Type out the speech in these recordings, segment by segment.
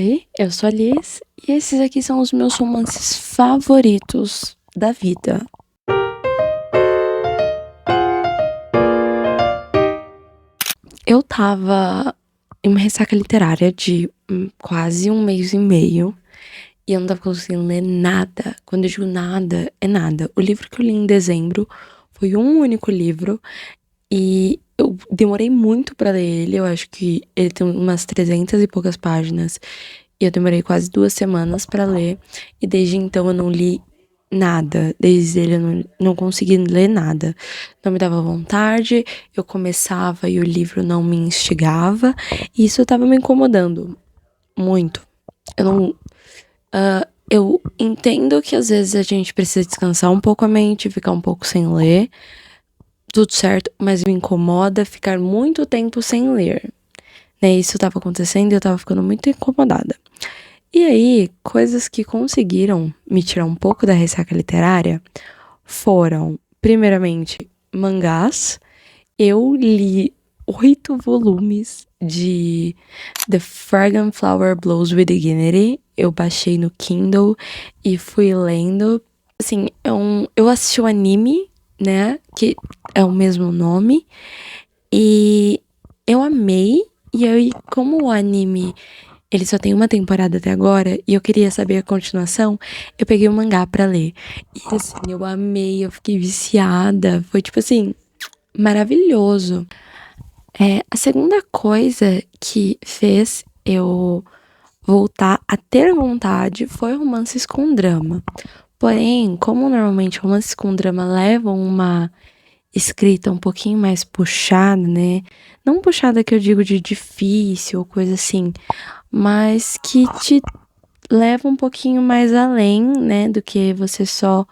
Oi, eu sou a Liz e esses aqui são os meus romances favoritos da vida. Eu tava em uma ressaca literária de quase um mês e meio e eu não tava conseguindo ler nada. Quando eu digo nada, é nada. O livro que eu li em dezembro foi um único livro e eu demorei muito pra ler ele. Eu acho que ele tem umas 300 e poucas páginas. E eu demorei quase 2 semanas pra ler. E desde então eu não li nada. Desde ele eu não consegui ler nada. Não me dava vontade. Eu começava e o livro não me instigava. E isso tava me incomodando muito. Eu não. Eu entendo que às vezes a gente precisa descansar um pouco a mente, ficar um pouco sem ler. Tudo certo, mas me incomoda ficar muito tempo sem ler. Né? Isso tava acontecendo e eu tava ficando muito incomodada. E aí, coisas que conseguiram me tirar um pouco da ressaca literária foram, primeiramente, mangás. Eu li 8 volumes de The Fragrant Flower Blows with Dignity. Eu baixei no Kindle e fui lendo. Assim, eu assisti o anime, né? Que é o mesmo nome. E eu amei. E aí, como o anime ele só tem uma temporada até agora e eu queria saber a continuação, eu peguei o mangá pra ler. E assim, eu amei, eu fiquei viciada. Foi tipo assim, maravilhoso. A segunda coisa que fez eu voltar a ter vontade foi romances com drama. Porém, como normalmente romances com drama levam uma escrita um pouquinho mais puxada, né? Não puxada que eu digo de difícil ou coisa assim, mas que te leva um pouquinho mais além, né, do que você só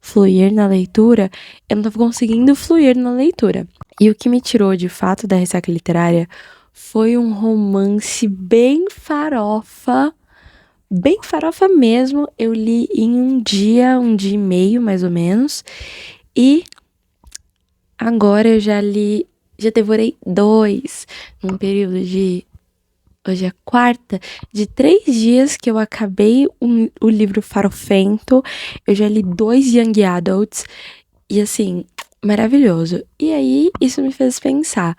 fluir na leitura. Eu não tava conseguindo fluir na leitura. E o que me tirou de fato da ressaca literária foi um romance bem farofa mesmo. Eu li em um dia e meio, mais ou menos. E agora eu já devorei dois num período de. Hoje é quarta, de 3 dias que eu acabei o livro Farofento. Eu já li 2 Young Adults. E assim, maravilhoso. E aí, isso me fez pensar.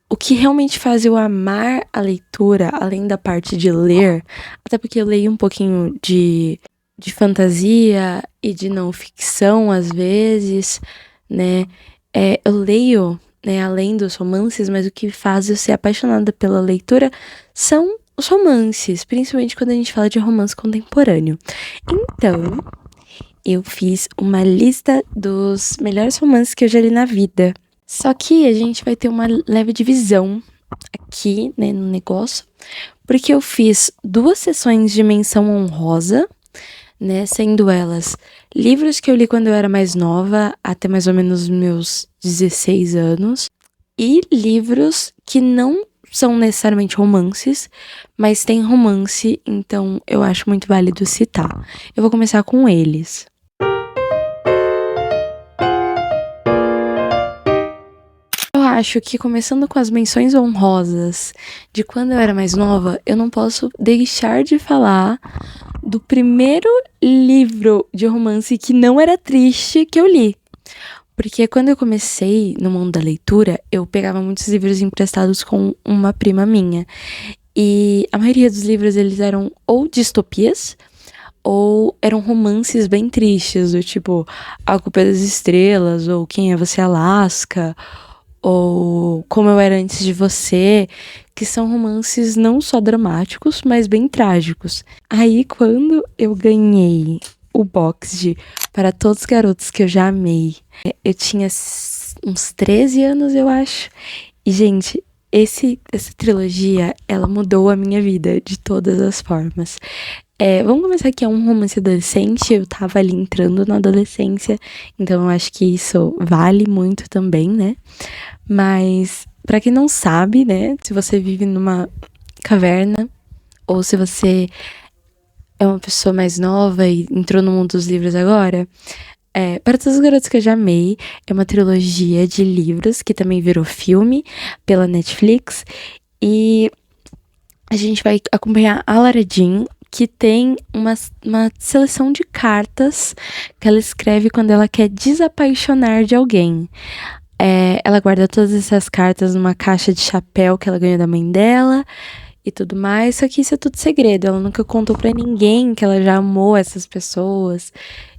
O que realmente faz eu amar a leitura, além da parte de ler, até porque eu leio um pouquinho de fantasia e de não ficção às vezes, né? Eu leio, né, além dos romances, mas o que faz eu ser apaixonada pela leitura são os romances, principalmente quando a gente fala de romance contemporâneo. Então, eu fiz uma lista dos melhores romances que eu já li na vida. Só que a gente vai ter uma leve divisão aqui, né, no negócio, porque eu fiz 2 sessões de menção honrosa, né, sendo elas livros que eu li quando eu era mais nova, até mais ou menos meus 16 anos, e livros que não são necessariamente romances, mas tem romance, então eu acho muito válido citar. Eu vou começar com eles. Eu acho que começando com as menções honrosas de quando eu era mais nova, eu não posso deixar de falar do primeiro livro de romance que não era triste que eu li. Porque quando eu comecei no mundo da leitura, eu pegava muitos livros emprestados com uma prima minha. E a maioria dos livros, eles eram ou distopias, ou eram romances bem tristes, do tipo A Culpa é das Estrelas, ou Quem é Você, Alaska, ou Como Eu Era Antes de Você, que são romances não só dramáticos, mas bem trágicos. Aí, quando eu ganhei o box de Para Todos os Garotos que Eu Já Amei, eu tinha uns 13 anos, eu acho. E, gente, essa trilogia, ela mudou a minha vida de todas as formas. Vamos começar aqui, é um romance adolescente, eu tava ali entrando na adolescência, então eu acho que isso vale muito também, né? Mas, pra quem não sabe, né, se você vive numa caverna, ou se você é uma pessoa mais nova e entrou no mundo dos livros agora, Para Todos os Garotos que Eu Já Amei é uma trilogia de livros que também virou filme pela Netflix, e a gente vai acompanhar a Lara Jean, que tem uma seleção de cartas que ela escreve quando ela quer desapaixonar de alguém. Ela guarda todas essas cartas numa caixa de chapéu que ela ganhou da mãe dela e tudo mais, só que isso é tudo segredo. Ela nunca contou pra ninguém que ela já amou essas pessoas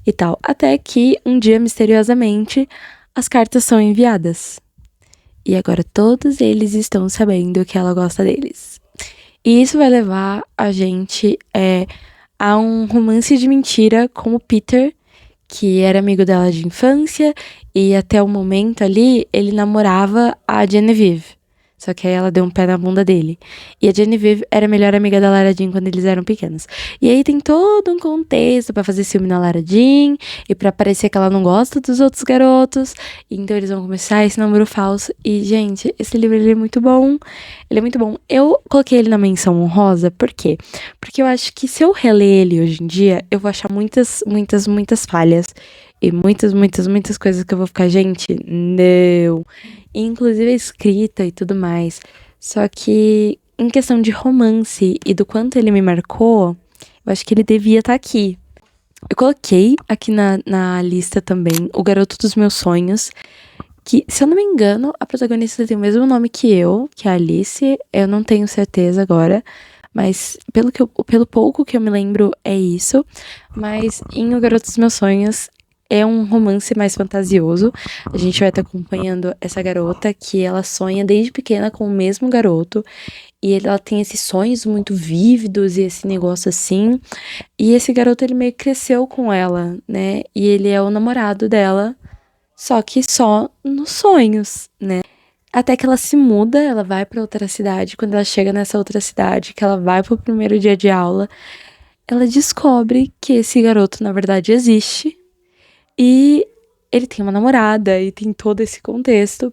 e tal. Até que um dia, misteriosamente, as cartas são enviadas. E agora todos eles estão sabendo que ela gosta deles. E isso vai levar a gente a um romance de mentira com o Peter, que era amigo dela de infância, e até o momento ali, ele namorava a Genevieve. Só que aí ela deu um pé na bunda dele. E a Genevieve era a melhor amiga da Lara Jean quando eles eram pequenos. E aí tem todo um contexto pra fazer ciúme na Lara Jean, e pra parecer que ela não gosta dos outros garotos. E então eles vão começar esse namoro falso. E, gente, esse livro ele é muito bom. Ele é muito bom. Eu coloquei ele na menção honrosa, por quê? Porque eu acho que se eu reler ele hoje em dia, eu vou achar muitas falhas. E muitas coisas que eu vou ficar, gente, não. Inclusive a escrita e tudo mais. Só que, em questão de romance e do quanto ele me marcou, eu acho que ele devia estar aqui. Eu coloquei aqui na lista também O Garoto dos Meus Sonhos, que, se eu não me engano, a protagonista tem o mesmo nome que eu, que é a Alice. Eu não tenho certeza agora, mas pelo pouco que eu me lembro é isso. Mas em O Garoto dos Meus Sonhos é um romance mais fantasioso. A gente vai estar acompanhando essa garota que ela sonha desde pequena com o mesmo garoto. E ela tem esses sonhos muito vívidos e esse negócio assim. E esse garoto, ele meio que cresceu com ela, né? E ele é o namorado dela, só que só nos sonhos, né? Até que ela se muda, ela vai pra outra cidade. Quando ela chega nessa outra cidade, que ela vai pro primeiro dia de aula, ela descobre que esse garoto, na verdade, existe. E ele tem uma namorada e tem todo esse contexto.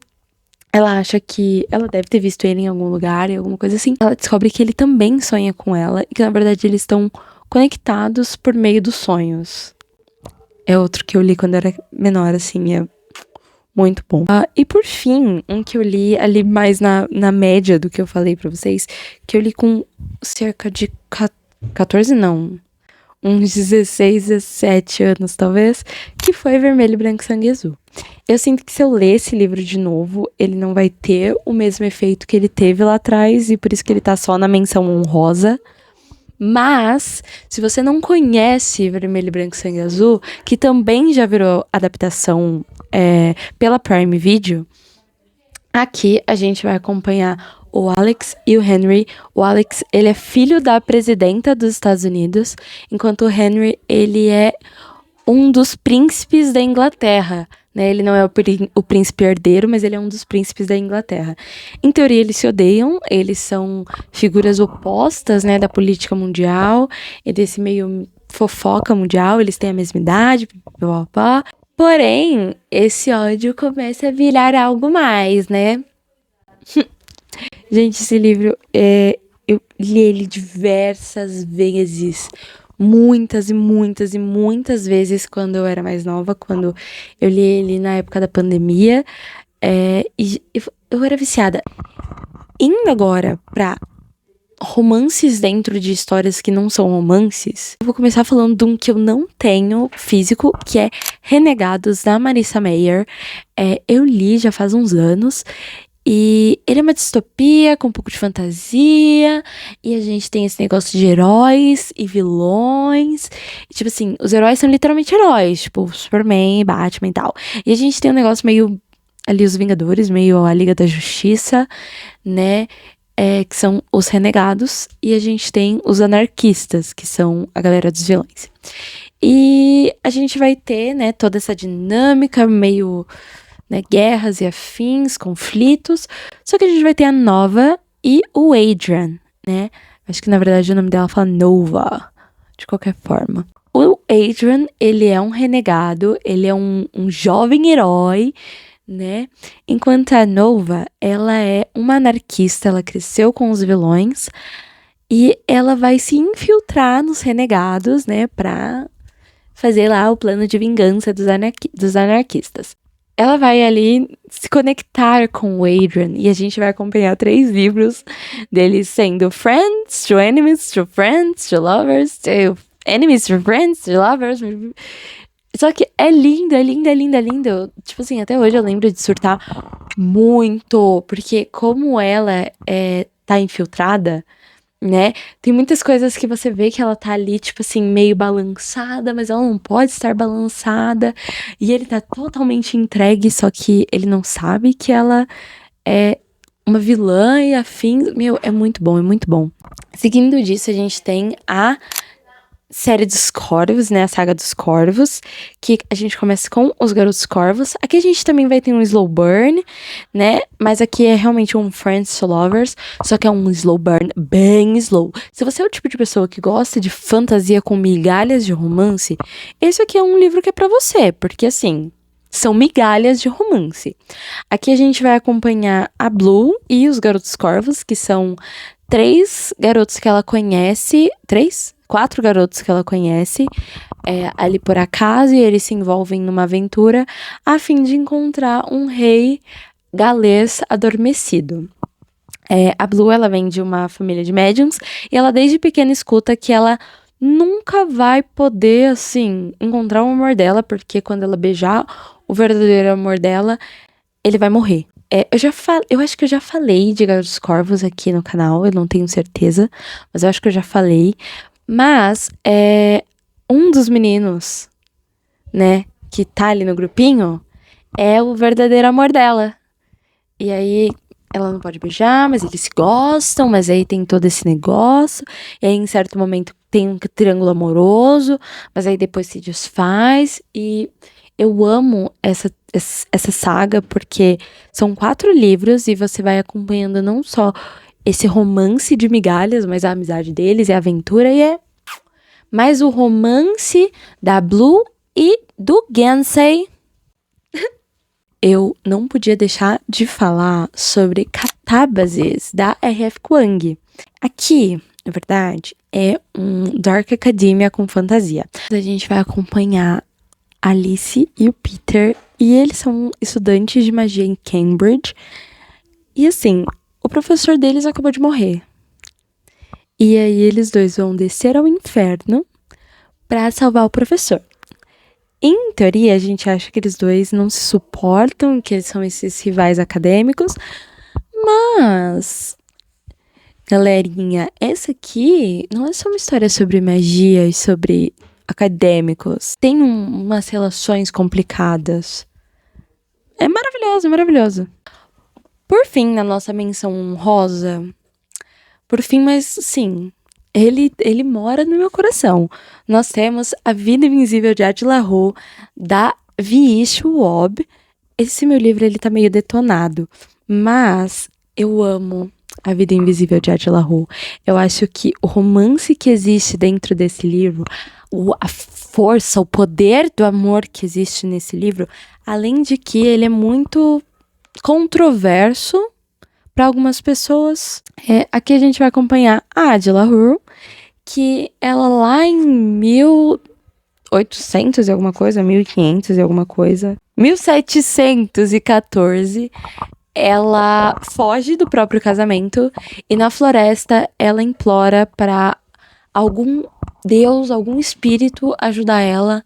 Ela acha que ela deve ter visto ele em algum lugar, em alguma coisa assim. Ela descobre que ele também sonha com ela e que, na verdade, eles estão conectados por meio dos sonhos. É outro que eu li quando era menor, assim, é muito bom. E por fim, um que eu li ali mais na média do que eu falei pra vocês, que eu li com cerca de 14, não, uns 16, 17 anos, talvez, que foi Vermelho, Branco, Sangue Azul. Eu sinto que se eu ler esse livro de novo, ele não vai ter o mesmo efeito que ele teve lá atrás, e por isso que ele tá só na menção honrosa. Mas, se você não conhece Vermelho, Branco, Sangue Azul, que também já virou adaptação pela Prime Video, aqui a gente vai acompanhar o Alex e o Henry. O Alex, ele é filho da presidenta dos Estados Unidos, enquanto o Henry, ele é um dos príncipes da Inglaterra, né? Ele não é o príncipe herdeiro, mas ele é um dos príncipes da Inglaterra. Em teoria, eles se odeiam, eles são figuras opostas, né, da política mundial e desse meio fofoca mundial, eles têm a mesma idade, papapá. Porém, esse ódio começa a virar algo mais, né? Gente, esse livro, eu li ele diversas vezes. Muitas vezes quando eu era mais nova, quando eu li ele na época da pandemia. E eu era viciada. Indo agora pra romances dentro de histórias que não são romances, eu vou começar falando de um que eu não tenho físico, que é Renegados, da Marissa Meyer. Eu li já faz uns anos. E ele é uma distopia com um pouco de fantasia. E a gente tem esse negócio de heróis e vilões. E, tipo assim, os heróis são literalmente heróis. Tipo, Superman, Batman e tal. E a gente tem um negócio meio... ali, os Vingadores, meio a Liga da Justiça, né? Que são os renegados. E a gente tem os anarquistas, que são a galera dos vilões. E a gente vai ter, né, toda essa dinâmica meio... né, guerras e afins, conflitos. Só que a gente vai ter a Nova e o Adrian, né? Acho que na verdade o nome dela fala Nova, de qualquer forma. O Adrian, ele é um renegado, ele é um jovem herói, né? Enquanto a Nova, ela é uma anarquista, ela cresceu com os vilões e ela vai se infiltrar nos renegados, né? Pra fazer lá o plano de vingança dos anarquistas. ela vai ali se conectar com o Adrian. E a gente vai acompanhar 3 livros deles sendo Friends, to Enemies, to Friends, to Lovers, to Enemies, to Friends, to Lovers. Só que é lindo, é lindo, é lindo, é lindo. Tipo assim, até hoje eu lembro de surtar muito. Porque como ela tá infiltrada, né? Tem muitas coisas que você vê que ela tá ali, tipo assim, meio balançada, mas ela não pode estar balançada. E ele tá totalmente entregue, só que ele não sabe que ela é uma vilã e afim. Meu, é muito bom, é muito bom. Seguindo disso, a gente tem a série dos Corvos, né? A saga dos Corvos, que a gente começa com os Garotos Corvos. Aqui a gente também vai ter um slow burn, né? Mas aqui é realmente um Friends to Lovers, só que é um slow burn bem slow. Se você é o tipo de pessoa que gosta de fantasia com migalhas de romance, esse aqui é um livro que é pra você, porque assim, são migalhas de romance. Aqui a gente vai acompanhar a Blue e os Garotos Corvos, que são 3 garotos que ela conhece. 3? 4 garotos que ela conhece ali por acaso, e eles se envolvem numa aventura a fim de encontrar um rei galês adormecido. A Blue, ela vem de uma família de médiums, e ela desde pequena escuta que ela nunca vai poder, assim, encontrar o amor dela, porque quando ela beijar o verdadeiro amor dela, ele vai morrer. Eu acho que eu já falei de Garotos Corvos aqui no canal, eu não tenho certeza, mas eu acho que eu já falei. Mas, um dos meninos, né, que tá ali no grupinho, é o verdadeiro amor dela. E aí, ela não pode beijar, mas eles se gostam, mas aí tem todo esse negócio. E aí, em certo momento, tem um triângulo amoroso, mas aí depois se desfaz. E eu amo essa saga, porque são 4 livros e você vai acompanhando não só esse romance de migalhas, mas a amizade deles e a aventura, e mais o romance da Blue e do Gansei. Eu não podia deixar de falar sobre Catábases, da R.F. Kuang. Aqui, na verdade, é um Dark Academia com fantasia. A gente vai acompanhar a Alice e o Peter, e eles são estudantes de magia em Cambridge. E assim, o professor deles acabou de morrer. E aí eles dois vão descer ao inferno pra salvar o professor. Em teoria, a gente acha que eles dois não se suportam, que eles são esses rivais acadêmicos, mas, galerinha, essa aqui não é só uma história sobre magia e sobre acadêmicos. Tem umas relações complicadas. É maravilhoso, maravilhoso. Por fim, na nossa menção honrosa, mas sim, ele mora no meu coração. Nós temos A Vida Invisível de Attila Rowe, da V.E. Schwab. Esse meu livro, ele tá meio detonado, mas eu amo A Vida Invisível de Attila Rowe. Eu acho que o romance que existe dentro desse livro, a força, o poder do amor que existe nesse livro, além de que ele é muito controverso para algumas pessoas. Aqui a gente vai acompanhar a Attila Rowe, que ela lá em 1800 e alguma coisa, 1500 e alguma coisa, 1714, ela foge do próprio casamento e na floresta ela implora para algum deus, algum espírito ajudar ela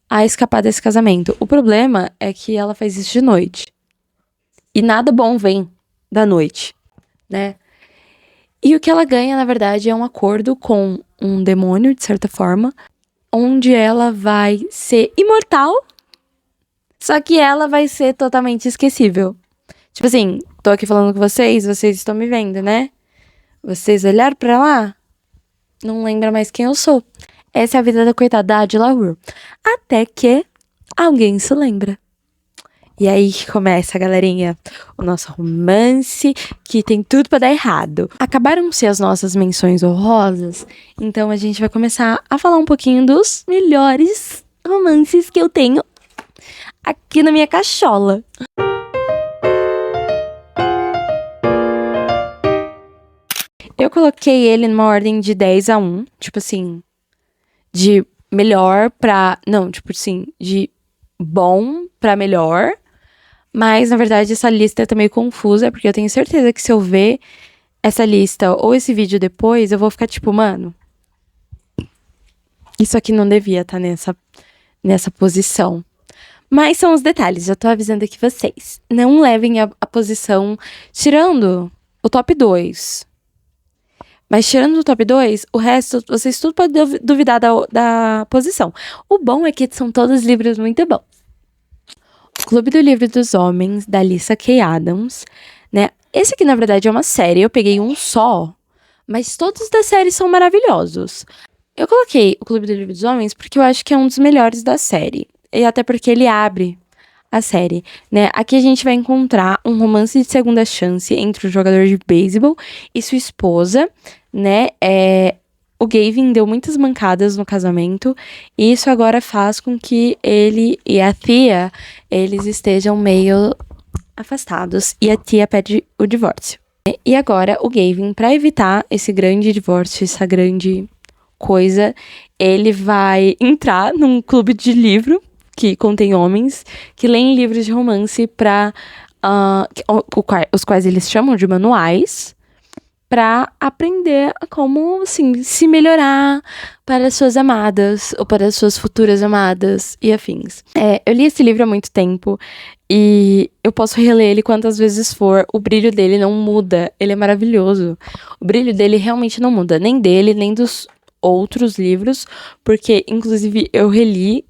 a escapar desse casamento. O problema é que ela faz isso de noite. E nada bom vem da noite, né? E o que ela ganha, na verdade, é um acordo com um demônio, de certa forma, onde ela vai ser imortal, só que ela vai ser totalmente esquecível. Tipo assim, tô aqui falando com vocês estão me vendo, né? Vocês olharam pra lá? Não lembra mais quem eu sou. Essa é a vida da coitada da Attila Rowe. Até que alguém se lembra. E aí que começa, galerinha, o nosso romance, que tem tudo pra dar errado. Acabaram-se as nossas menções honrosas, então a gente vai começar a falar um pouquinho dos melhores romances que eu tenho aqui na minha cachola. Eu coloquei ele numa ordem de 10 a 1, tipo assim, de melhor pra... Não, tipo assim, de bom pra melhor. Mas, na verdade, essa lista tá meio confusa, porque eu tenho certeza que se eu ver essa lista ou esse vídeo depois, eu vou ficar tipo, mano, isso aqui não devia estar nessa posição. Mas são os detalhes, eu tô avisando aqui vocês. Não levem a posição, tirando o top 2. Mas tirando o top 2, o resto, vocês tudo podem duvidar da posição. O bom é que são todos livros muito bons. O Clube do Livro dos Homens, da Lyssa Kay Adams, né? Esse aqui, na verdade, é uma série. Eu peguei um só, mas todos da série são maravilhosos. Eu coloquei o Clube do Livro dos Homens porque eu acho que é um dos melhores da série. E até porque ele abre a série, né? Aqui a gente vai encontrar um romance de segunda chance entre o jogador de beisebol e sua esposa, né? O Gavin deu muitas mancadas no casamento e isso agora faz com que ele e a Thea, eles estejam meio afastados e a Thea pede o divórcio. E agora o Gavin, para evitar esse grande divórcio, essa grande coisa, ele vai entrar num clube de livro que contém homens que leem livros de romance para os quais eles chamam de manuais, para aprender a como, assim, se melhorar para as suas amadas ou para as suas futuras amadas e afins. Eu li esse livro há muito tempo e eu posso reler ele quantas vezes for. O brilho dele não muda, ele é maravilhoso. O brilho dele realmente não muda, nem dele, nem dos outros livros, porque, inclusive, eu reli,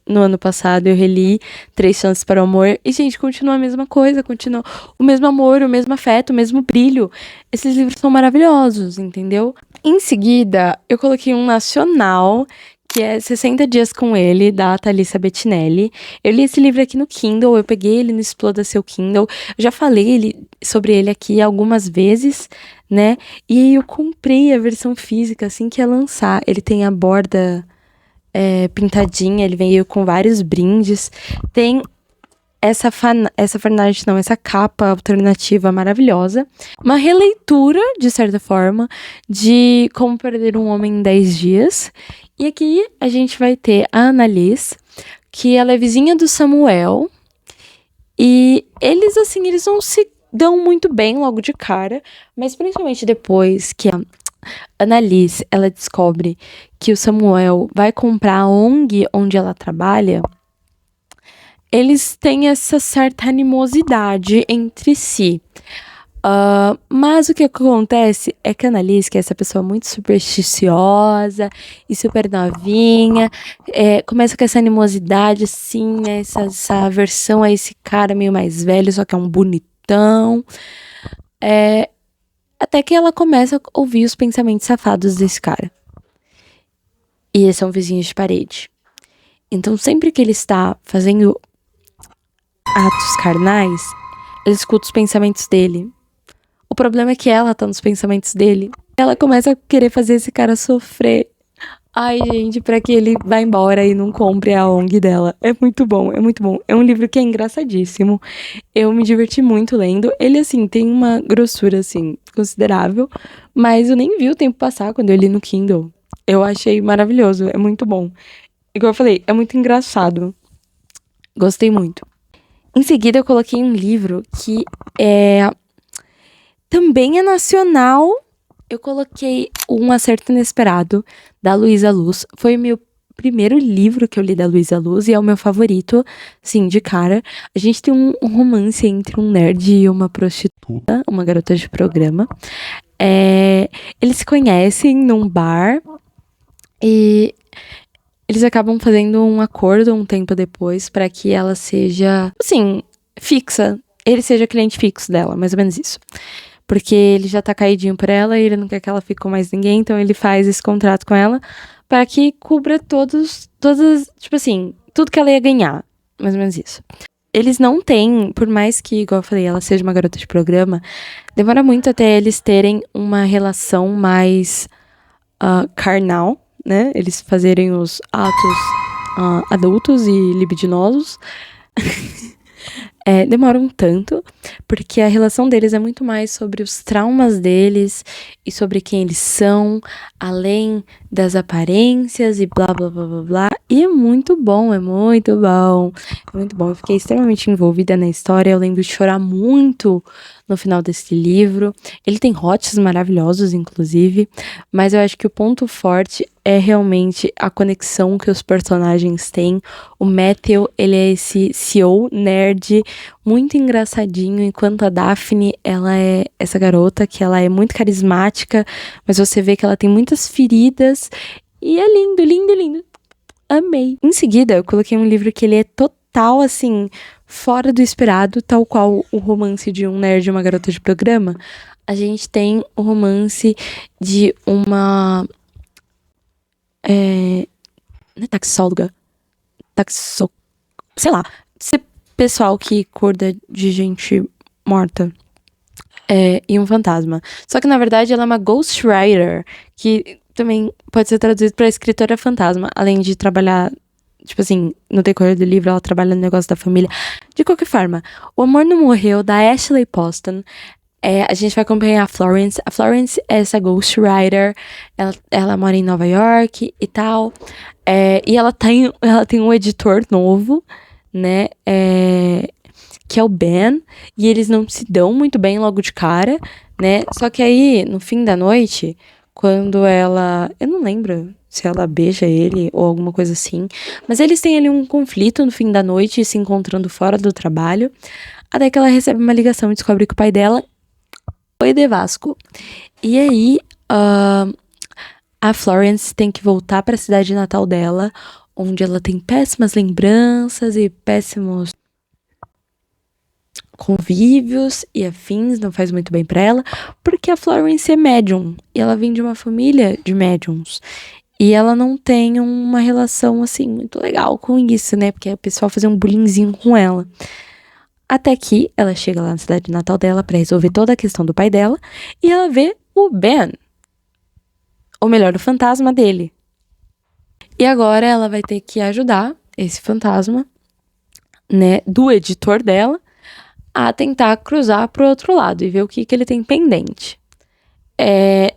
no ano passado, eu reli 3 Chances para o Amor, e, gente, continua a mesma coisa, continua o mesmo amor, o mesmo afeto, o mesmo brilho. Esses livros são maravilhosos, entendeu? Em seguida, eu coloquei um nacional, que é 60 Dias com Ele, da Thalissa Bettinelli. Eu li esse livro aqui no Kindle, eu peguei ele no Exploda Seu Kindle, eu já falei sobre ele aqui algumas vezes, né? E aí eu comprei a versão física assim que ia lançar. Ele tem a borda pintadinha, ele veio com vários brindes. Tem essa capa alternativa maravilhosa. Uma releitura, de certa forma, de Como Perder um Homem em 10 Dias. E aqui a gente vai ter a Annalise, que ela é vizinha do Samuel. E eles, assim, eles não se dão muito bem logo de cara, mas principalmente depois que a Annalise, ela descobre que o Samuel vai comprar a ONG onde ela trabalha, eles têm essa certa animosidade entre si. Mas o que acontece é que a Annalise, que é essa pessoa muito supersticiosa e super novinha, começa com essa animosidade, assim, né, essa aversão a esse cara meio mais velho, só que é um bonitão. Até que ela começa a ouvir os pensamentos safados desse cara. E eles são vizinhos de parede. Então, sempre que ele está fazendo atos carnais, ela escuta os pensamentos dele. O problema é que ela tá nos pensamentos dele. Ela começa a querer fazer esse cara sofrer. Ai, gente, pra que ele vá embora e não compre a ONG dela. É muito bom, é muito bom. É um livro que é engraçadíssimo. Eu me diverti muito lendo. Ele, assim, tem uma grossura, assim, considerável. Mas eu nem vi o tempo passar quando eu li no Kindle. Eu achei maravilhoso, é muito bom. Igual eu falei, é muito engraçado. Gostei muito. Em seguida, eu coloquei um livro que também é nacional. Eu coloquei Um Acerto Inesperado, da Luísa Luz. Foi o meu primeiro livro que eu li da Luísa Luz e é o meu favorito, sim, de cara. A gente tem um romance entre um nerd e uma prostituta, uma garota de programa. Eles se conhecem num bar e eles acabam fazendo um acordo um tempo depois para que ela seja, assim, fixa. Ele seja cliente fixo dela, mais ou menos isso. Porque ele já tá caidinho por ela e ele não quer que ela fique com mais ninguém, então ele faz esse contrato com ela para que cubra todas, tipo assim, tudo que ela ia ganhar, mais ou menos isso. Eles não têm, por mais que, igual eu falei, ela seja uma garota de programa, demora muito até eles terem uma relação mais carnal, né? Eles fazerem os atos adultos e libidinosos. Demoram tanto, porque a relação deles é muito mais sobre os traumas deles e sobre quem eles são, além das aparências e blá, blá, blá, blá, blá. E é muito bom, é muito bom. É muito bom. Eu fiquei extremamente envolvida na história. Eu lembro de chorar muito no final desse livro. Ele tem hots maravilhosos, inclusive. Mas eu acho que o ponto forte é realmente a conexão que os personagens têm. O Matthew, ele é esse CEO nerd muito engraçadinho, enquanto a Daphne, ela é essa garota que ela é muito carismática, mas você vê que ela tem muitas feridas. E é lindo, lindo, lindo. Amei. Em seguida, eu coloquei um livro que ele é total, assim, fora do esperado, tal qual o romance de um nerd e uma garota de programa. A gente tem o romance de uma... não é taxóloga? Sei lá. Esse pessoal que cuida de gente morta. E um fantasma. Só que, na verdade, ela é uma ghostwriter, que também pode ser traduzido pra escritora fantasma, além de trabalhar, tipo assim, no decorrer do livro, ela trabalha no negócio da família. De qualquer forma, O Amor Não Morreu, da Ashley Poston. A gente vai acompanhar a Florence. A Florence é essa ghostwriter, ela mora em Nova York e tal. E ela tem um editor novo, né? Que é o Ben, e eles não se dão muito bem logo de cara, né? Só que aí, no fim da noite, quando ela... Eu não lembro se ela beija ele ou alguma coisa assim, mas eles têm ali um conflito no fim da noite, se encontrando fora do trabalho, até que ela recebe uma ligação e descobre que o pai dela foi de Vasco. E aí, a Florence tem que voltar para a cidade natal dela, onde ela tem péssimas lembranças e péssimos convívios e afins, não faz muito bem pra ela, porque a Florence é médium, e ela vem de uma família de médiums, e ela não tem uma relação, assim, muito legal com isso, né, porque o pessoal fazia um bullyingzinho com ela. Até que ela chega lá na cidade natal dela pra resolver toda a questão do pai dela, e ela vê o Ben, ou melhor, o fantasma dele. E agora ela vai ter que ajudar esse fantasma, né, do editor dela, a tentar cruzar pro outro lado e ver o que ele tem pendente.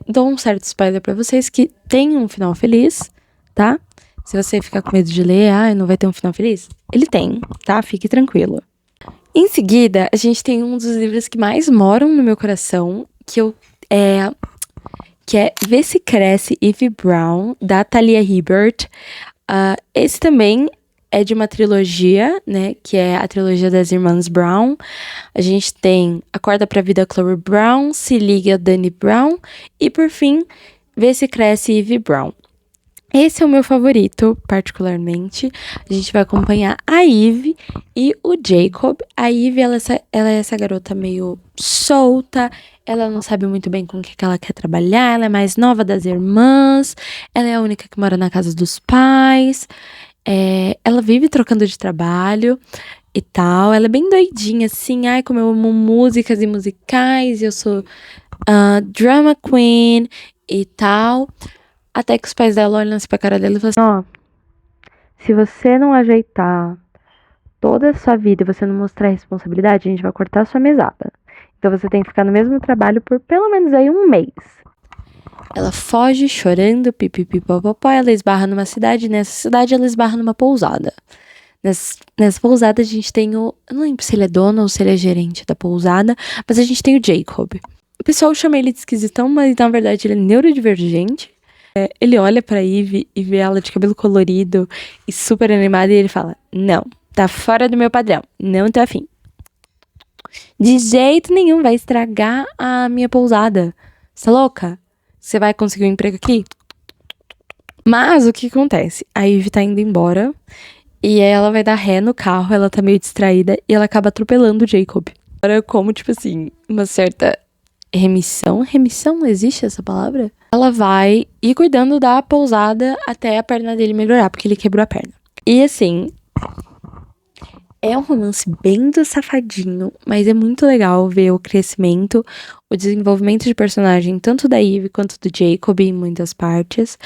Dou um certo spoiler pra vocês que tem um final feliz, tá? Se você ficar com medo de ler, não vai ter um final feliz, ele tem, tá? Fique tranquilo. Em seguida, a gente tem um dos livros que mais moram no meu coração, que é Vê Se Cresce, Ivy Brown, da Talia Hibbert. Esse também é de uma trilogia, né, que é a trilogia das Irmãs Brown. A gente tem Acorda Pra Vida, Chloe Brown, Se Liga, Dani Brown, e por fim, Vê Se Cresce, Ivy Brown. Esse é o meu favorito, particularmente. A gente vai acompanhar a Ivy e o Jacob. A Ivy, ela é essa garota meio solta, ela não sabe muito bem com o que ela quer trabalhar, ela é mais nova das irmãs, ela é a única que mora na casa dos pais. Ela vive trocando de trabalho e tal. Ela é bem doidinha, assim. Como eu amo músicas e musicais. Eu sou drama queen e tal. Até que os pais dela olham assim pra cara dela e falam assim: se você não ajeitar toda a sua vida e você não mostrar responsabilidade, a gente vai cortar a sua mesada. Então você tem que ficar no mesmo trabalho por pelo menos aí um mês. Ela foge chorando, pipipipopopó, ela esbarra numa cidade, nessa cidade ela esbarra numa pousada. Nessa pousada a gente tem eu não lembro se ele é dono ou se ele é gerente da pousada, mas a gente tem o Jacob. O pessoal chama ele de esquisitão, mas na verdade ele é neurodivergente. Ele olha pra Ivy e vê ela de cabelo colorido e super animada e ele fala: não, tá fora do meu padrão, não tô afim. De jeito nenhum, vai estragar a minha pousada. Você tá louca? Você vai conseguir um emprego aqui? Mas o que acontece? A Ivy tá indo embora e aí ela vai dar ré no carro, ela tá meio distraída e ela acaba atropelando o Jacob. Agora, como, tipo assim, uma certa remissão? Remissão? Existe essa palavra? Ela vai ir cuidando da pousada até a perna dele melhorar, porque ele quebrou a perna. E assim, é um romance bem do safadinho, mas é muito legal ver o crescimento, o desenvolvimento de personagem, tanto da Ivy quanto do Jacob em muitas partes.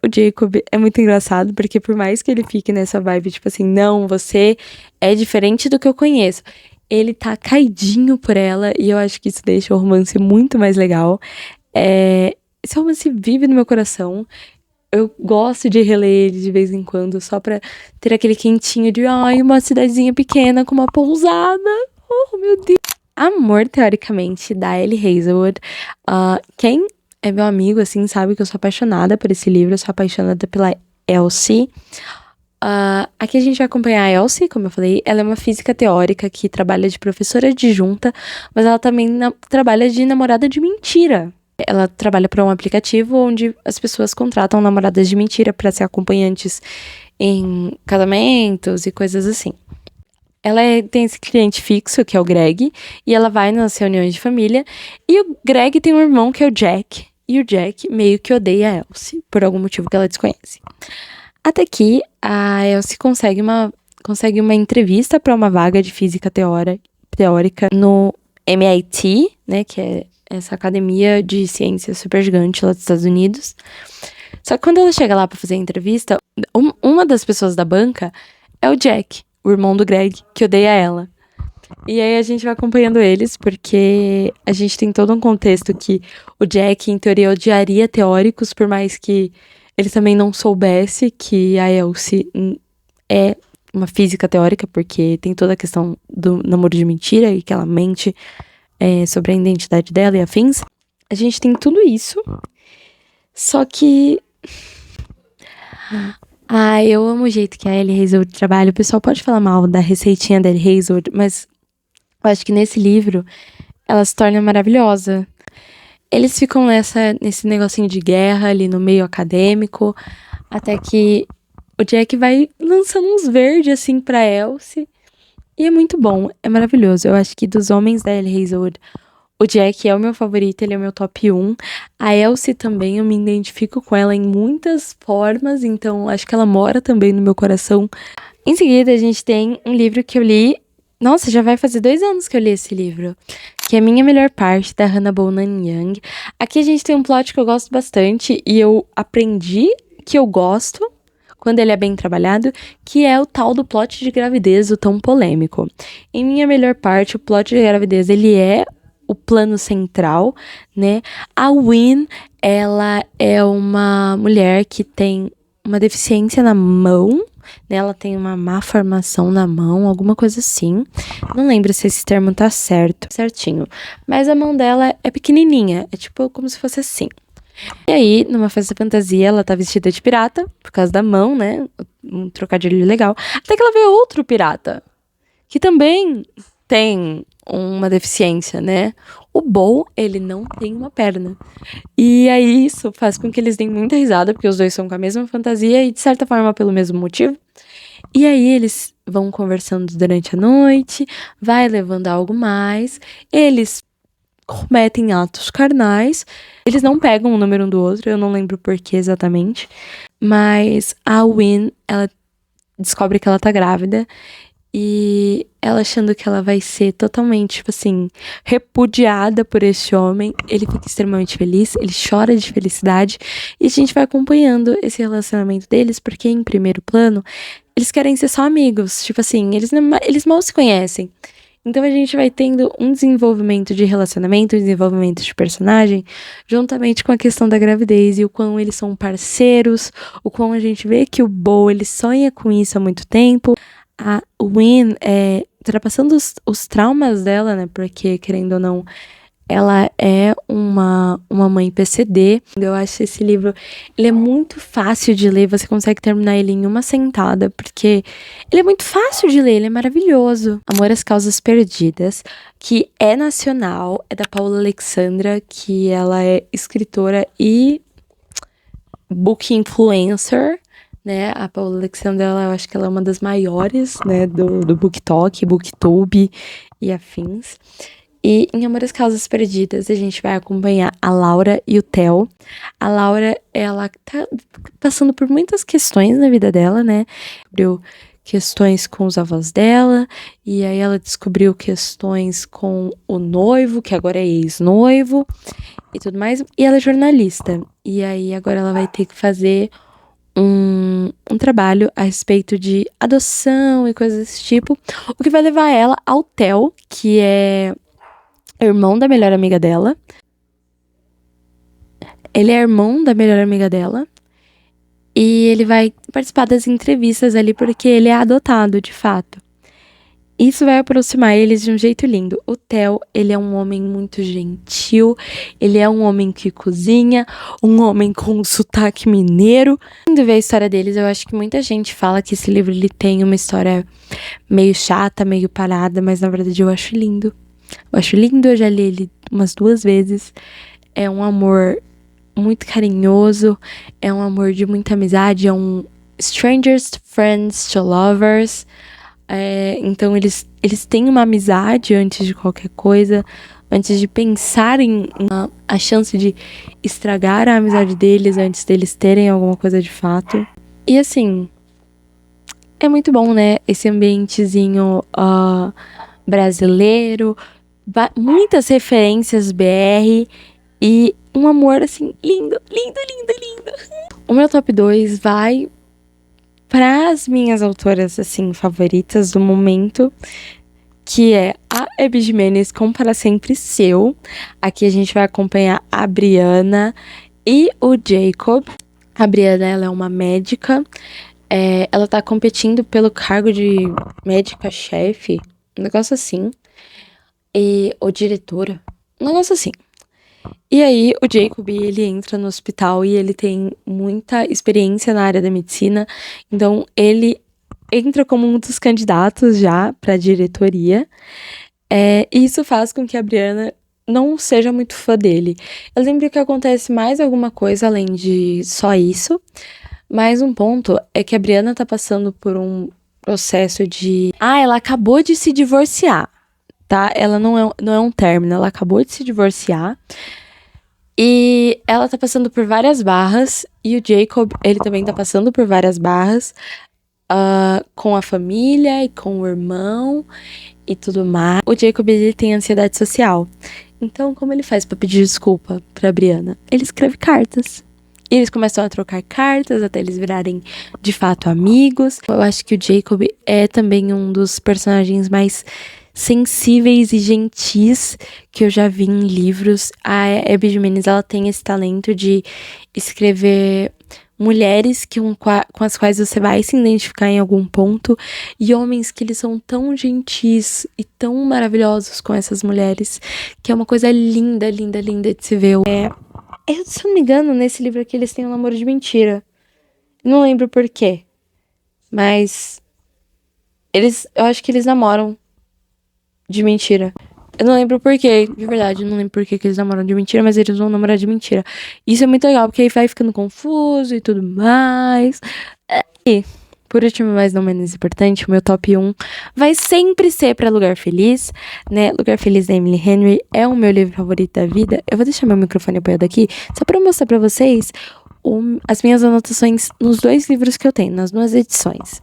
O Jacob é muito engraçado, porque por mais que ele fique nessa vibe, tipo assim, não, você é diferente do que eu conheço, ele tá caidinho por ela, e eu acho que isso deixa o romance muito mais legal. Esse romance vive no meu coração. eu gosto de reler ele de vez em quando, só pra ter aquele quentinho de, ai, uma cidadezinha pequena com uma pousada. Oh, meu Deus. Amor, teoricamente, da Ellie Hazelwood. Quem é meu amigo, assim, sabe que eu sou apaixonada por esse livro, eu sou apaixonada pela Elsie. Aqui a gente vai acompanhar a Elsie, como eu falei. Ela é uma física teórica que trabalha de professora adjunta, mas ela também trabalha de namorada de mentira. Ela trabalha para um aplicativo onde as pessoas contratam namoradas de mentira para ser acompanhantes em casamentos e coisas assim. Ela tem esse cliente fixo, que é o Greg, e ela vai nas reuniões de família. E o Greg tem um irmão que é o Jack, e o Jack meio que odeia a Elsie, por algum motivo que ela desconhece. Até que a Elsie consegue uma entrevista para uma vaga de física teórica no MIT, né, que é essa academia de ciência super gigante lá dos Estados Unidos. Só que quando ela chega lá pra fazer a entrevista, uma das pessoas da banca é o Jack, o irmão do Greg, que odeia ela. E aí a gente vai acompanhando eles, porque a gente tem todo um contexto que o Jack, em teoria, odiaria teóricos, por mais que ele também não soubesse que a Elsie é uma física teórica, porque tem toda a questão do namoro de mentira e que ela mente sobre a identidade dela e afins. A gente tem tudo isso. Só que... eu amo o jeito que a Ellie Hazelwood trabalha. O pessoal pode falar mal da receitinha da Ellie Hazelwood, mas eu acho que nesse livro ela se torna maravilhosa. Eles ficam nesse negocinho de guerra ali no meio acadêmico, até que o Jack vai lançando uns verdes assim pra Elsie. E é muito bom, é maravilhoso. Eu acho que dos homens da Ellie Hazelwood, o Jack é o meu favorito, ele é o meu top 1. A Elsie também, eu me identifico com ela em muitas formas, então acho que ela mora também no meu coração. Em seguida, a gente tem um livro que eu li. Nossa, já vai fazer 2 anos que eu li esse livro. Que é Minha Melhor Parte, da Hannah Bonan Young. Aqui a gente tem um plot que eu gosto bastante e eu aprendi que eu gosto quando ele é bem trabalhado, que é o tal do plot de gravidez, o tão polêmico. Em Minha Melhor Parte, o plot de gravidez, ele é o plano central, né? A Win, ela é uma mulher que tem uma deficiência na mão, né? Ela tem uma má formação na mão, alguma coisa assim. Não lembro se esse termo tá certinho. Mas a mão dela é pequenininha, é tipo como se fosse assim. E aí, numa festa fantasia, ela tá vestida de pirata, por causa da mão, né? Um trocadilho legal. Até que ela vê outro pirata, que também tem uma deficiência, né? O Bo, ele não tem uma perna. E aí, isso faz com que eles deem muita risada, porque os dois são com a mesma fantasia e, de certa forma, pelo mesmo motivo. E aí, eles vão conversando durante a noite, vai levando a algo mais. Eles cometem atos carnais. Eles não pegam o número um do outro, eu não lembro por que exatamente. Mas a Win, ela descobre que ela tá grávida. E ela achando que ela vai ser totalmente, tipo assim, repudiada por esse homem. Ele fica extremamente feliz, ele chora de felicidade. E a gente vai acompanhando esse relacionamento deles, porque em primeiro plano, eles querem ser só amigos. Tipo assim, eles mal se conhecem. Então a gente vai tendo um desenvolvimento de relacionamento, um desenvolvimento de personagem, juntamente com a questão da gravidez e o quão eles são parceiros, o quão a gente vê que o Bo, ele sonha com isso há muito tempo. A Win, ultrapassando os traumas dela, né, porque, querendo ou não, ela é uma mãe PCD. Eu acho esse livro, ele é muito fácil de ler, você consegue terminar ele em uma sentada, porque ele é muito fácil de ler, ele é maravilhoso. Amor às Causas Perdidas, que é nacional, é da Paula Alexandra, que ela é escritora e book influencer, né? A Paula Alexandra, eu acho que ela é uma das maiores, né, do BookTok, BookTube e afins. E em Amor às Causas Perdidas, a gente vai acompanhar a Laura e o Theo. A Laura, ela tá passando por muitas questões na vida dela, né? Descobriu questões com os avós dela, e aí ela descobriu questões com o noivo, que agora é ex-noivo, e tudo mais. E ela é jornalista. E aí agora ela vai ter que fazer um trabalho a respeito de adoção e coisas desse tipo, o que vai levar ela ao Theo, que é irmão da melhor amiga dela. Ele é irmão da melhor amiga dela. E ele vai participar das entrevistas ali porque ele é adotado, de fato. Isso vai aproximar eles de um jeito lindo. O Theo, ele é um homem muito gentil, ele é um homem que cozinha, um homem com um sotaque mineiro. Quando ver a história deles, eu acho que muita gente fala que esse livro ele tem uma história meio chata, meio parada, mas na verdade eu acho lindo. Eu acho lindo, eu já li ele umas 2 vezes. É um amor muito carinhoso, é um amor de muita amizade, é um strangers to friends to lovers. Então eles têm uma amizade antes de qualquer coisa, antes de pensar em a chance de estragar a amizade deles, antes deles terem alguma coisa de fato. E assim, é muito bom, né? Esse ambientezinho brasileiro, muitas referências BR e um amor assim, lindo, lindo, lindo, lindo. O meu top 2 vai para as minhas autoras, assim, favoritas do momento, que é a Abby Jimenez com Para Sempre Seu. Aqui a gente vai acompanhar a Brianna e o Jacob. A Brianna, ela é uma médica. Ela tá competindo pelo cargo de médica-chefe, um negócio assim. Ou diretora, um negócio assim. E aí, o Jacob, ele entra no hospital e ele tem muita experiência na área da medicina. Então, ele entra como um dos candidatos já pra diretoria. E isso faz com que a Brianna não seja muito fã dele. Eu lembro que acontece mais alguma coisa além de só isso. Mas um ponto é que a Brianna tá passando por um processo de... ela acabou de se divorciar, tá? Ela não é um término, ela acabou de se divorciar. E ela tá passando por várias barras. E o Jacob, ele também tá passando por várias barras. Com a família e com o irmão e tudo mais. O Jacob, ele tem ansiedade social. Então, como ele faz pra pedir desculpa pra Brianna? Ele escreve cartas. E eles começam a trocar cartas até eles virarem, de fato, amigos. Eu acho que o Jacob é também um dos personagens mais sensíveis e gentis que eu já vi em livros. A Abby Jimenez, ela tem esse talento de escrever mulheres com as quais você vai se identificar em algum ponto, e homens que eles são tão gentis e tão maravilhosos com essas mulheres, que é uma coisa linda, linda, linda de se ver. Se eu não me engano, nesse livro aqui eles têm um namoro de mentira. Não lembro por quê, mas eu acho que eles namoram de mentira. Eu não lembro por quê, de verdade, eu não lembro por quê que eles namoram de mentira, mas eles vão namorar de mentira. Isso é muito legal, porque aí vai ficando confuso e tudo mais. E, por último, mas não menos importante, o meu top 1 vai sempre ser pra Lugar Feliz, né? Lugar Feliz da Emily Henry é o meu livro favorito da vida. Eu vou deixar meu microfone apoiado aqui, só pra mostrar pra vocês as minhas anotações nos 2 livros que eu tenho, nas 2 edições.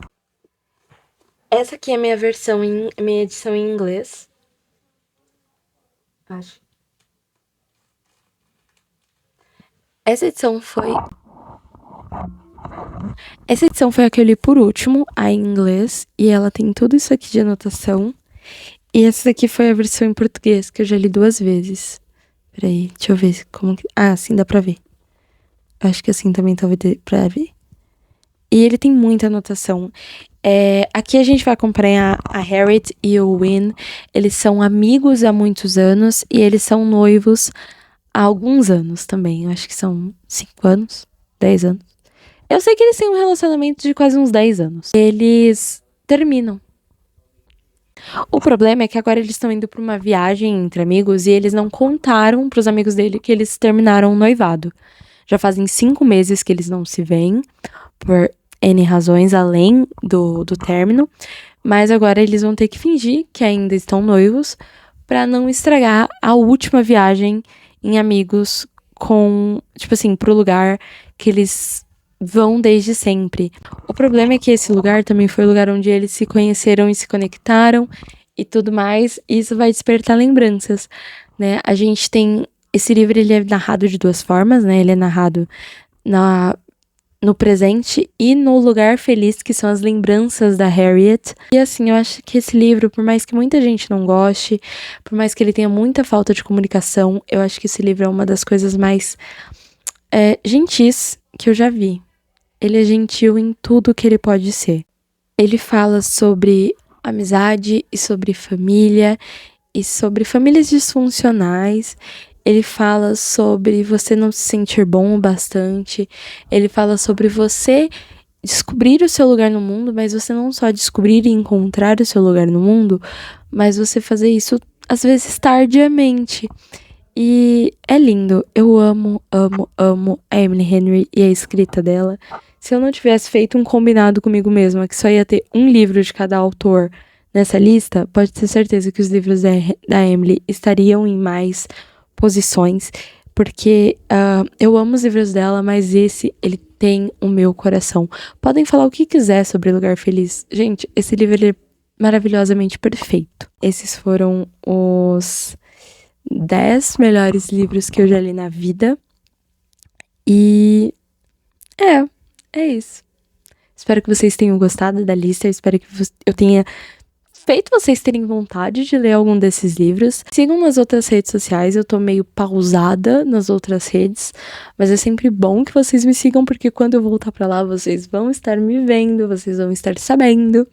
Essa aqui é a minha minha edição em inglês. Acho. Essa edição foi a que eu li por último, a em inglês, e ela tem tudo isso aqui de anotação. E essa daqui foi a versão em português, que eu já li 2 vezes. Peraí, deixa eu ver como que... assim dá pra ver. Acho que assim também talvez dê pra ver. E ele tem muita anotação. Aqui a gente vai acompanhar a Harriet e o Win. Eles são amigos há muitos anos e eles são noivos há alguns anos também. Eu acho que são 5 anos, 10 anos. Eu sei que eles têm um relacionamento de quase uns 10 anos. Eles terminam. O problema é que agora eles estão indo pra uma viagem entre amigos e eles não contaram pros amigos dele que eles terminaram o noivado. Já fazem 5 meses que eles não se veem, por N razões além do término. Mas agora eles vão ter que fingir que ainda estão noivos pra não estragar a última viagem em amigos pro lugar que eles vão desde sempre. O problema é que esse lugar também foi o lugar onde eles se conheceram e se conectaram e tudo mais. E isso vai despertar lembranças, né? A gente tem... Esse livro, ele é narrado de 2 formas, né? Ele é narrado no presente e no lugar feliz, que são as lembranças da Harriet. E assim, eu acho que esse livro, por mais que muita gente não goste, por mais que ele tenha muita falta de comunicação, eu acho que esse livro é uma das coisas mais gentis que eu já vi. ele é gentil em tudo que ele pode ser. Ele fala sobre amizade e sobre família e sobre famílias disfuncionais. Ele fala sobre você não se sentir bom o bastante. Ele fala sobre você descobrir o seu lugar no mundo, mas você não só descobrir e encontrar o seu lugar no mundo, mas você fazer isso às vezes tardiamente. E é lindo. Eu amo, amo, amo a Emily Henry e a escrita dela. Se eu não tivesse feito um combinado comigo mesma, que só ia ter um livro de cada autor nessa lista, pode ter certeza que os livros da Emily estariam em mais posições, porque eu amo os livros dela, mas esse, ele tem o meu coração. Podem falar o que quiser sobre Lugar Feliz. Gente, esse livro ele é maravilhosamente perfeito. Esses foram os 10 melhores livros que eu já li na vida. E é isso. Espero que vocês tenham gostado da lista. Eu espero que eu tenha feito vocês terem vontade de ler algum desses livros. Sigam nas outras redes sociais. Eu tô meio pausada nas outras redes, mas é sempre bom que vocês me sigam, porque quando eu voltar pra lá, vocês vão estar me vendo, vocês vão estar sabendo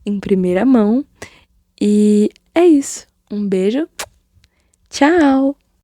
em primeira mão. E é isso. Um beijo. Tchau!